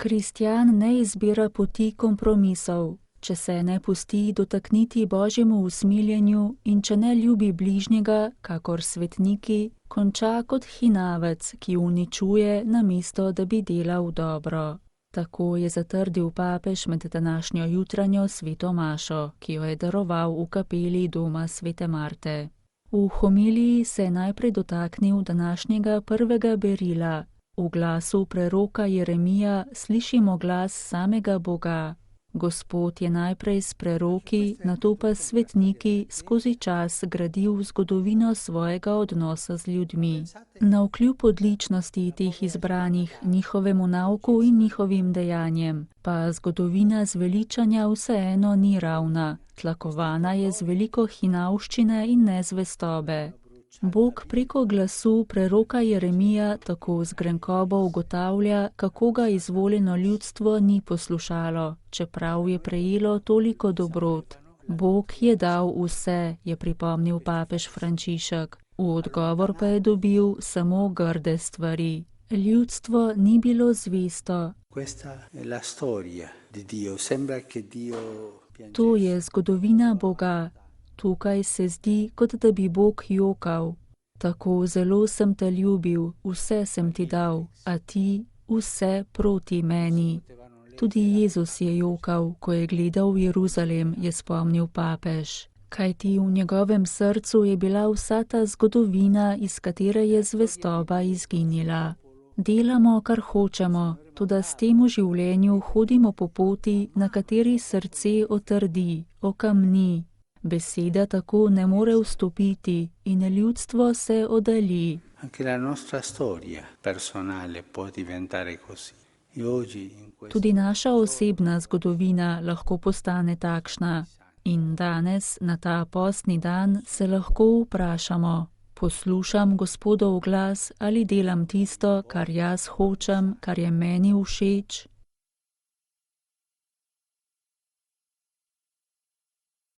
Kristjan ne izbira poti kompromisov. Če se ne pusti dotakniti Božjemu usmiljenju in če ne ljubi bližnjega, kakor svetniki, konča kot hinavec, ki uničuje, namesto da bi delal dobro. Tako je zatrdil papež med današnjo jutranjo sveto mašo, ki jo je daroval v kapeli doma svete Marte. V homiliji se je najprej dotaknil današnjega prvega berila. V glasu preroka Jeremija slišimo glas samega Boga. Gospod je najprej s preroki, nato pa s svetniki skozi čas gradil zgodovino svojega odnosa z ljudmi. Navkljub odličnosti teh izbranih, njihovemu nauku in njihovim dejanjem, pa zgodovina zveličanja vseeno ni ravna, tlakovana je z veliko hinavščine in nezvestobe. Bog preko glasu preroka Jeremija tako z grenkobo ugotavlja, kako ga izvoljeno ljudstvo ni poslušalo, čeprav je prejelo toliko dobrot. Bog je dal vse, je pripomnil papež Frančišek. V odgovor pa je dobil samo grde stvari. Ljudstvo ni bilo zvesto. To je zgodovina Boga. Tukaj se zdi, kot da bi Bog jokal. Tako zelo sem te ljubil, vse sem ti dal, a ti vse proti meni. Tudi Jezus je jokal, ko je gledal v Jeruzalem, je spomnil papež. Kajti v njegovem srcu je bila vsa ta zgodovina, iz katere je zvestoba izginila. Delamo, kar hočemo, toda s tem v življenju hodimo po poti, na kateri srce otrdi, okamni. Beseda tako ne more vstopiti in ljudstvo se oddalji. Tudi naša osebna zgodovina lahko postane takšna. In danes, na ta postni dan, se lahko vprašamo, poslušam Gospodov glas ali delam tisto, kar jaz hočem, kar je meni všeč?